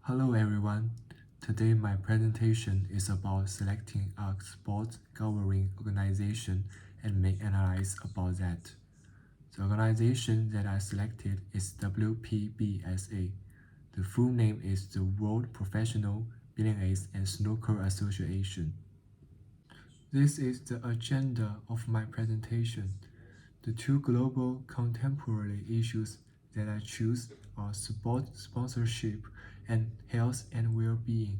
Hello everyone. Today my presentation is about selecting a sport governing organization and make analysis about that. The organization that I selected is WPBSA. The full name is the World Professional Billiards and Snooker Association. This is the agenda of my presentation. The two global contemporary issues that I choose are sport sponsorship and health and well-being.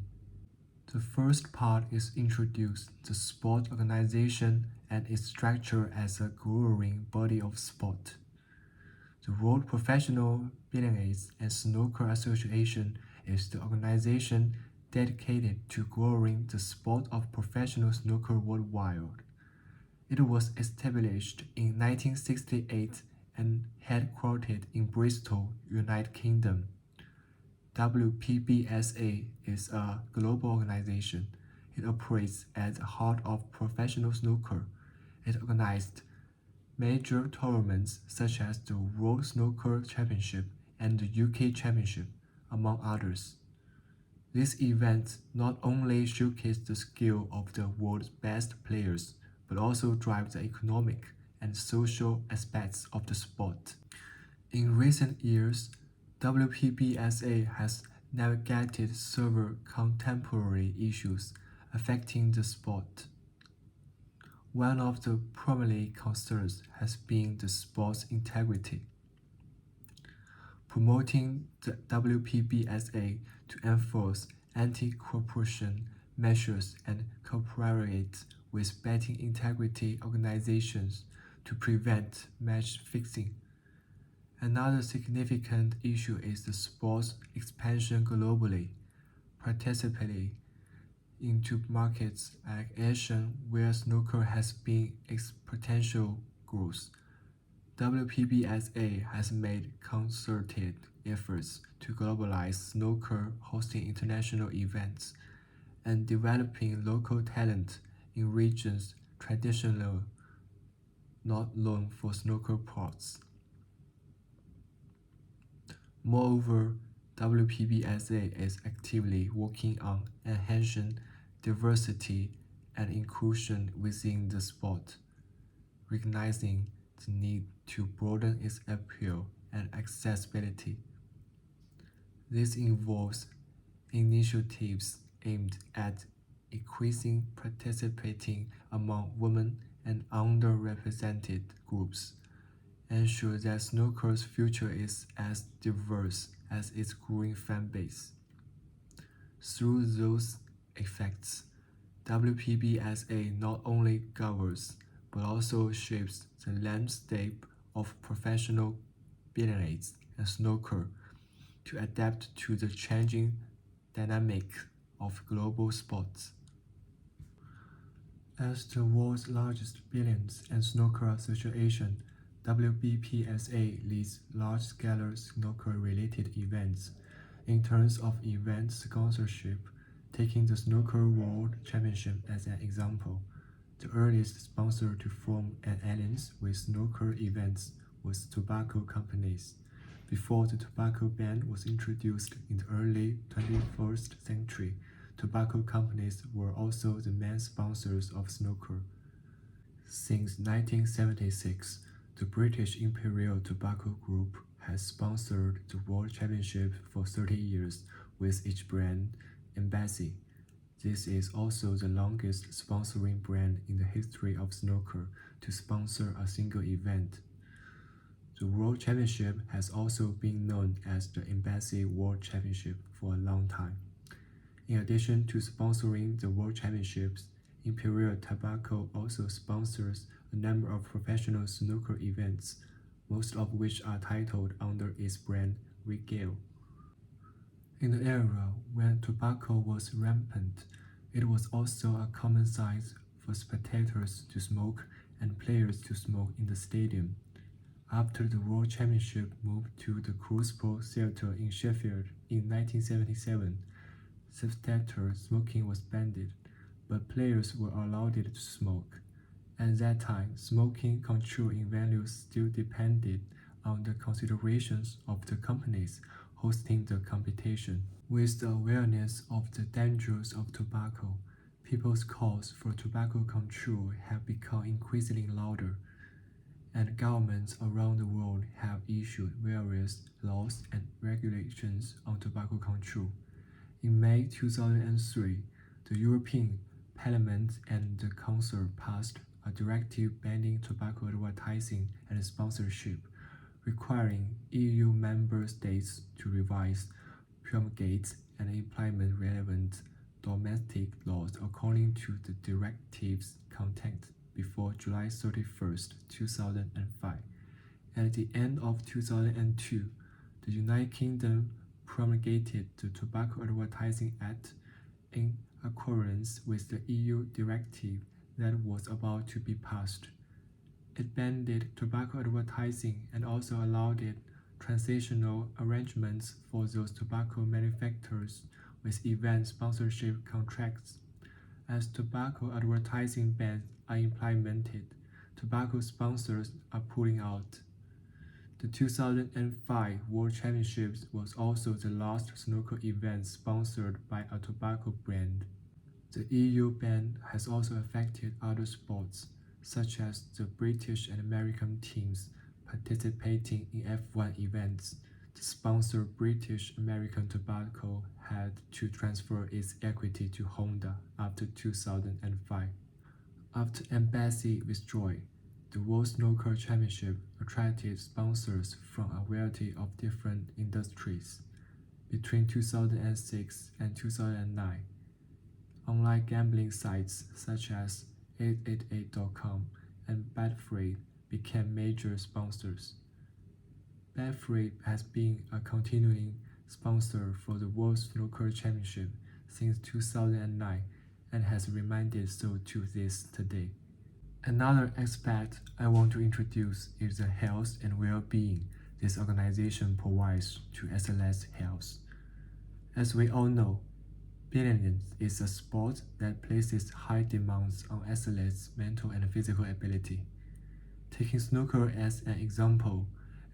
The first part is introduce the sport organization and its structure as a growing body of sport. The World Professional Billiards and Snooker Association is the organization dedicated to growing the sport of professional snooker worldwide. It was established in 1968 and headquartered in Bristol, United Kingdom. WPBSA is a global organization. It operates at the heart of professional snooker. It organized major tournaments such as the World Snooker Championship and the UK Championship, among others. These events not only showcase the skill of the world's best players, but also drive the economic and social aspects of the sport. In recent years, WPBSA has navigated several contemporary issues affecting the sport. One of the primary concerns has been the sport's integrity. Promoting the WPBSA to enforce anti-corruption measures and cooperate with betting integrity organizations to prevent match fixing. Another significant issue is the sport's expansion globally, particularly into markets like Asia where snooker has been exponential growth. WPBSA has made concerted efforts to globalize snooker, hosting international events, and developing local talent in regions traditionally not known for snooker ports. Moreover, WPBSA is actively working on enhancing diversity and inclusion within the sport, recognizing the need to broaden its appeal and accessibility. This involves initiatives aimed at increasing participating among women and underrepresented groups, ensure that snooker's future is as diverse as its growing fan base. Through those effects, WPBSA not only governs but also shapes the landscape of professional billiards and snooker to adapt to the changing dynamic of global sports. As the world's largest billiards and snooker association, WBPSA leads large-scale snooker-related events. In terms of event sponsorship, taking the Snooker World Championship as an example, the earliest sponsor to form an alliance with snooker events was tobacco companies. Before the tobacco ban was introduced in the early 21st century, tobacco companies were also the main sponsors of snooker. Since 1976, the British Imperial Tobacco Group has sponsored the World Championship for 30 years with each brand, Wpbsa. This is also the longest sponsoring brand in the history of snooker to sponsor a single event. The World Championship has also been known as the Wpbsa World Championship for a long time. In addition to sponsoring the World Championships, Imperial Tobacco also sponsors a number of professional snooker events, most of which are titled under its brand Regal. In the era when tobacco was rampant, it was also a common sight for spectators to smoke and players to smoke in the stadium. After the World Championship moved to the Crucible Theatre in Sheffield in 1977, spectator smoking was banned, but players were allowed to smoke. At that time, smoking control in venues still depended on the considerations of the companies hosting the competition. With the awareness of the dangers of tobacco, people's calls for tobacco control have become increasingly louder, and governments around the world have issued various laws and regulations on tobacco control. In May 2003, the European Parliament and the Council passed a directive banning tobacco advertising and sponsorship, requiring EU member states to revise, promulgate, and implement relevant domestic laws according to the directive's content before July 31st, 2005. At the end of 2002, the United Kingdom promulgated the Tobacco Advertising Act in accordance with the EU directive that was about to be passed. It banned tobacco advertising and also allowed transitional arrangements for those tobacco manufacturers with event sponsorship contracts. As tobacco advertising bans are implemented, tobacco sponsors are pulling out. The 2005 World Championships was also the last snooker event sponsored by a tobacco brand. The EU ban has also affected other sports, such as the British and American teams participating in F1 events. The sponsor British American Tobacco had to transfer its equity to Honda after 2005. After Wpbsa withdrawal, the World Snooker Championship attracted sponsors from a variety of different industries. Between 2006 and 2009, online gambling sites such as 888.com and Betfred became major sponsors. Betfred has been a continuing sponsor for the World Snooker Championship since 2009 and has remained so to this today. Another aspect I want to introduce is the health and well-being this organization provides to athletes' health. As we all know, billiards is a sport that places high demands on athletes' mental and physical ability. Taking snooker as an example,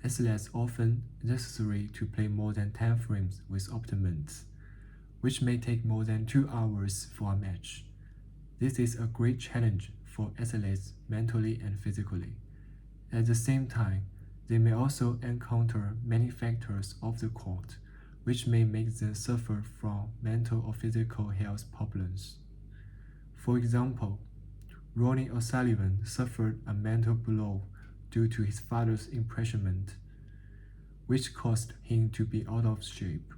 athletes often necessary to play more than 10 frames with opponents, which may take more than 2 hours for a match. This is a great challenge for athletes mentally and physically. At the same time, they may also encounter many factors off the court, which may make them suffer from mental or physical health problems. For example, Ronnie O'Sullivan suffered a mental blow due to his father's imprisonment, which caused him to be out of shape.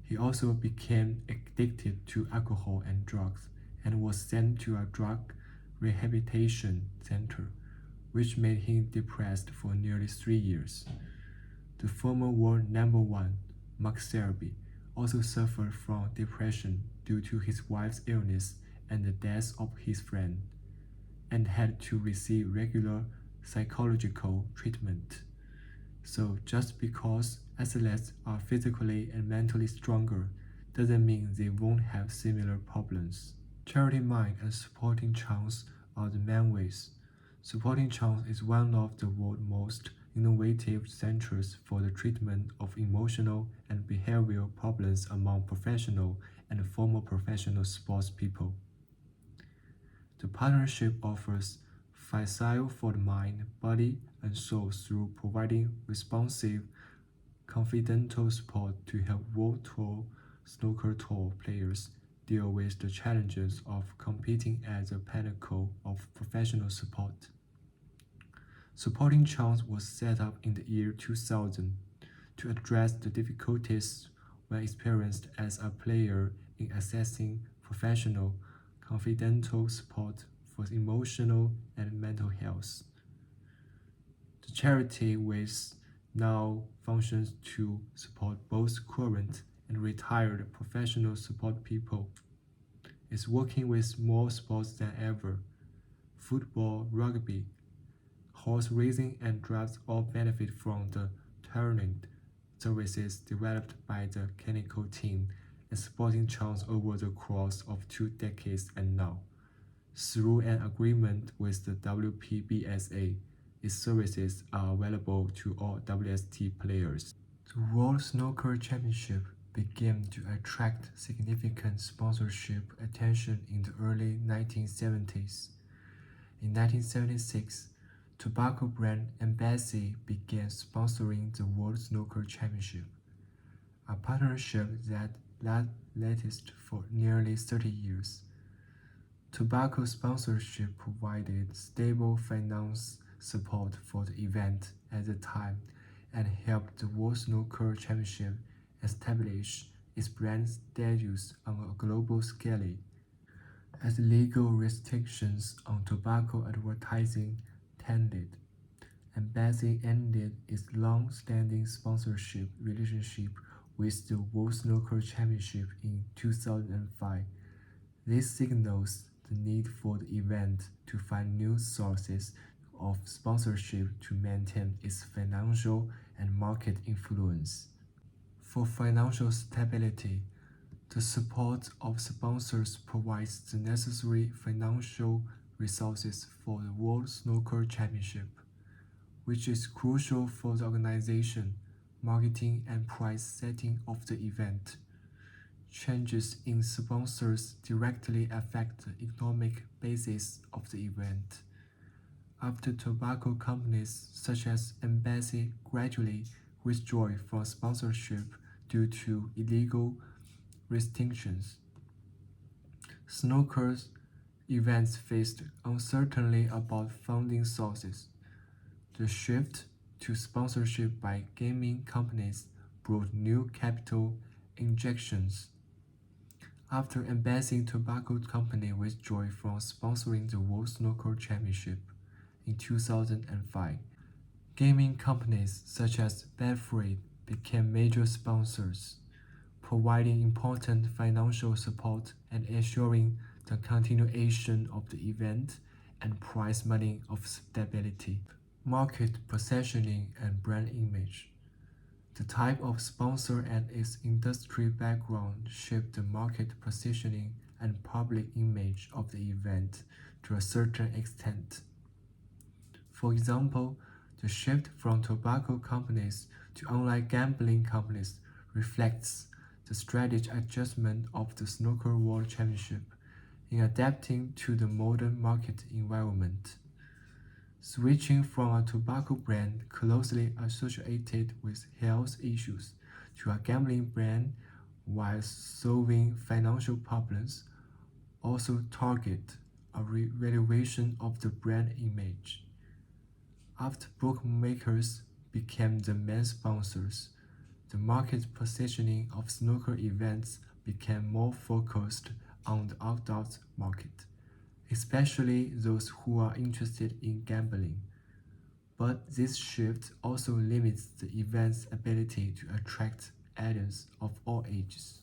He also became addicted to alcohol and drugs and was sent to a drug rehabilitation center, which made him depressed for nearly 3 years. The former world number one, Mark Selby, also suffered from depression due to his wife's illness and the death of his friend, and had to receive regular psychological treatment. So just because athletes are physically and mentally stronger doesn't mean they won't have similar problems. Charity Mind and Supporting Chance are the main ways. Supporting Chance is one of the world's most innovative centers for the treatment of emotional and behavioral problems among professional and former professional sports people. The partnership offers facile for the mind, body, and soul through providing responsive, confidential support to help World Tour Snooker Tour players deal with the challenges of competing at the pinnacle of professional sport. Supporting Chance was set up in the year 2000 to address the difficulties when experienced as a player in accessing professional, confidential support for emotional and mental health. The charity which now functions to support both current and retired professional sport people is working with more sports than ever. Football, rugby, horse racing, and drafts all benefit from the tailored services developed by the clinical team and Supporting Chance over the course of 2 decades. And now, through an agreement with the Wpbsa, its services are available to all WST players. The World Snooker Championship began to attract significant sponsorship attention in the early 1970s. In 1976, tobacco brand Wpbsa began sponsoring the World Snooker Championship, a partnership that lasted for nearly 30 years. Tobacco sponsorship provided stable finance support for the event at the time and helped the World Snooker Championship establish its brand status on a global scale. As legal restrictions on tobacco advertising tended, Wpbsa ended its long-standing sponsorship relationship with the World Snooker Championship in 2005. This signals the need for the event to find new sources of sponsorship to maintain its financial and market influence. For financial stability, the support of sponsors provides the necessary financial resources for the World Snooker Championship, which is crucial for the organization, marketing, and price setting of the event. Changes in sponsors directly affect the economic basis of the event. After tobacco companies such as Wpbsa gradually withdrew from sponsorship due to illegal restrictions, snooker events faced uncertainty about funding sources. The shift to sponsorship by gaming companies brought new capital injections. After Wpbsa Tobacco Company withdrew from sponsoring the World Snooker Championship in 2005, gaming companies such as Betfred became major sponsors, providing important financial support and ensuring the continuation of the event and prize money of stability. Market positioning and brand image. The type of sponsor and its industry background shape the market positioning and public image of the event to a certain extent. For example, the shift from tobacco companies to online gambling companies reflects the strategic adjustment of the Snooker World Championship in adapting to the modern market environment. Switching from a tobacco brand closely associated with health issues to a gambling brand while solving financial problems also target a revaluation of the brand image. After bookmakers became the main sponsors, the market positioning of snooker events became more focused on the adult market, especially those who are interested in gambling. But this shift also limits the event's ability to attract audiences of all ages.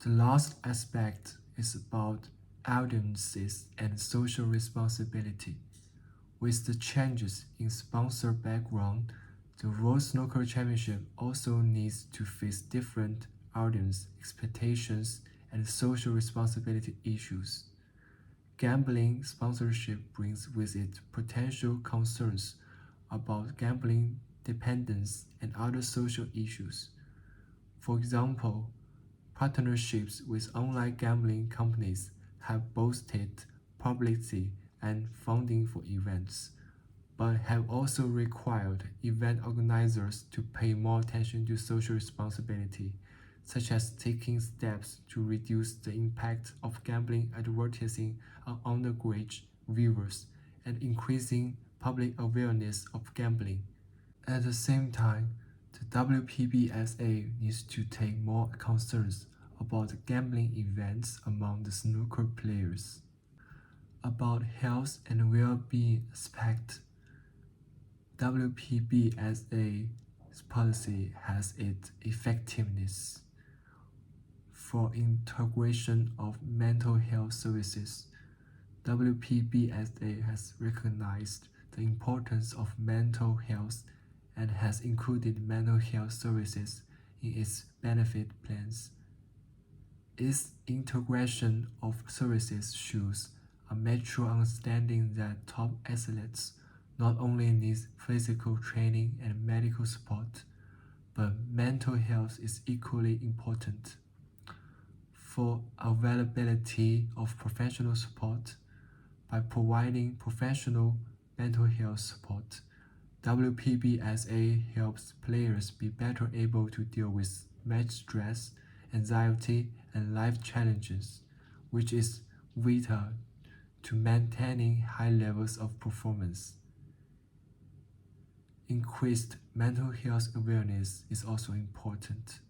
The last aspect is about audiences and social responsibility. With the changes in sponsor background, the World Snooker Championship also needs to face different audience expectations and social responsibility issues. Gambling sponsorship brings with it potential concerns about gambling dependence and other social issues. For example, partnerships with online gambling companies have boosted publicity and funding for events, but have also required event organizers to pay more attention to social responsibility, such as taking steps to reduce the impact of gambling advertising on underage viewers and increasing public awareness of gambling. At the same time, the Wpbsa needs to take more concerns about gambling events among the snooker players. About health and well-being aspect, WPBSA's policy has its effectiveness. For integration of mental health services, WPBSA has recognized the importance of mental health and has included mental health services in its benefit plans. Its integration of services shows a mature understanding that top athletes not only need physical training and medical support, but mental health is equally important. For availability of professional support, by providing professional mental health support, WPBSA helps players be better able to deal with match stress, anxiety, and life challenges, which is vital to maintaining high levels of performance. Increased mental health awareness is also important.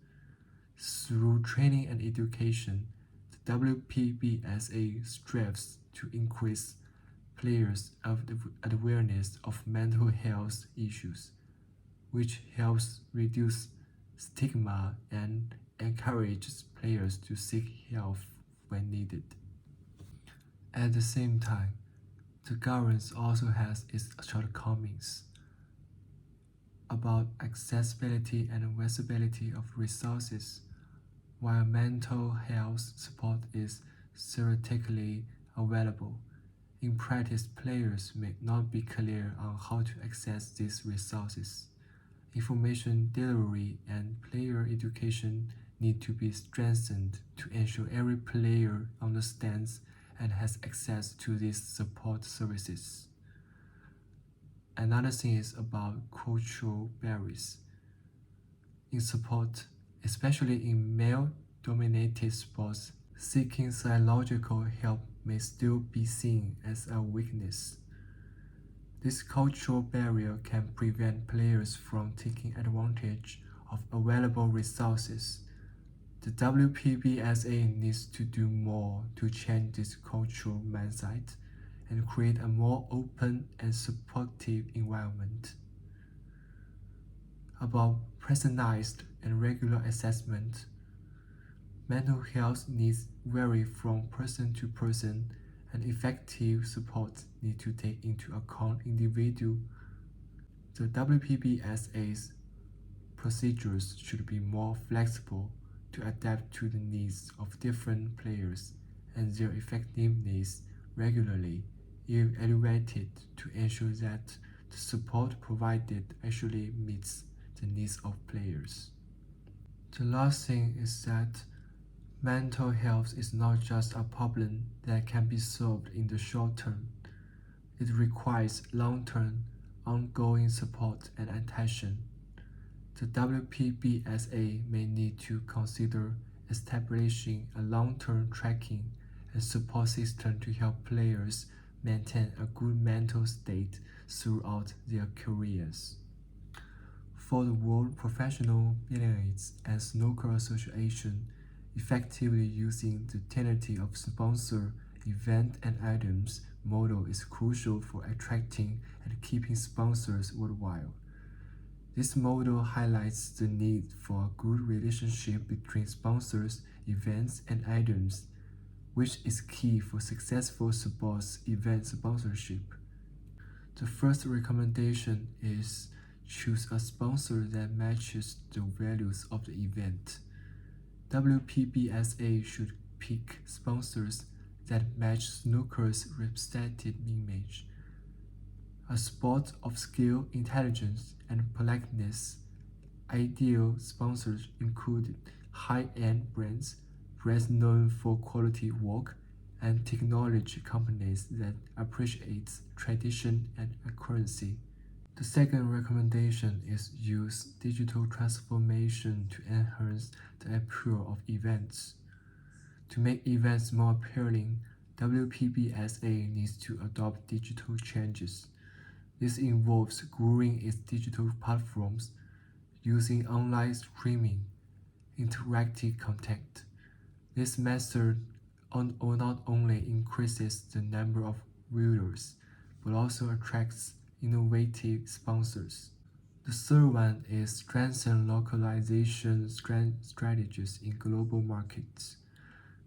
Through training and education, the WPBSA strives to increase players' awareness of mental health issues, which helps reduce stigma and encourages players to seek help when needed. At the same time, the governance also has its shortcomings about accessibility and availability of resources. While mental health support is theoretically available, in practice players may not be clear on how to access these resources. Information delivery and player education need to be strengthened to ensure every player understands and has access to these support services. Another thing is about cultural barriers. In sport, especially in male-dominated sports, seeking psychological help may still be seen as a weakness. This cultural barrier can prevent players from taking advantage of available resources. The WPBSA needs to do more to change this cultural mindset and create a more open and supportive environment. About personalized and regular assessment, mental health needs vary from person to person, and effective support need to take into account individual. The WPBSA's procedures should be more flexible to adapt to the needs of different players and their effectiveness regularly evaluated to ensure that the support provided actually meets the needs of players. The last thing is that mental health is not just a problem that can be solved in the short term. It requires long-term, ongoing support and attention. The WPBSA may need to consider establishing a long-term tracking and support system to help players maintain a good mental state throughout their careers. For the World Professional Billiards and Snooker Association, effectively using the Trinity of sponsor, event, and items model is crucial for attracting and keeping sponsors worldwide. This model highlights the need for a good relationship between sponsors, events, and items, which is key for successful sports event sponsorship. The first recommendation is choose a sponsor that matches the values of the event. WPBSA should pick sponsors that match snooker's representative image. A sport of skill, intelligence, and politeness. Ideal sponsors include high-end brands known for quality work, and technology companies that appreciate tradition and accuracy. The second recommendation is use digital transformation to enhance the appeal of events. To make events more appealing, WPBSA needs to adopt digital changes. This involves growing its digital platforms, using online streaming, interactive content. This method not only increases the number of viewers, but also attracts innovative sponsors. The third one is strengthen localization strategies in global markets.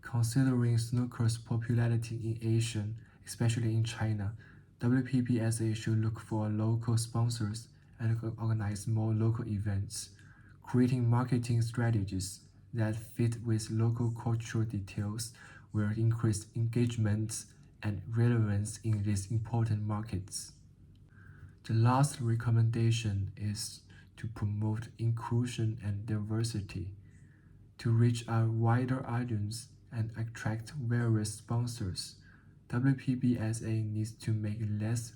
Considering snooker's popularity in Asia, especially in China, WPBSA should look for local sponsors and organize more local events, creating marketing strategies that fit with local cultural details will increase engagement and relevance in these important markets. The last recommendation is to promote inclusion and diversity. To reach a wider audience and attract various sponsors, WPBSA needs to make less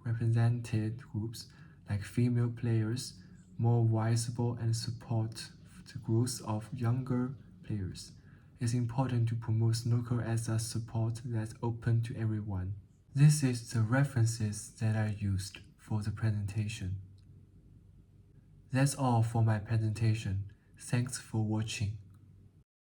represented groups like female players more visible and support the growth of younger players. It's important to promote snooker as a sport that's open to everyone. This is the references that I used for the presentation. That's all for my presentation. Thanks for watching.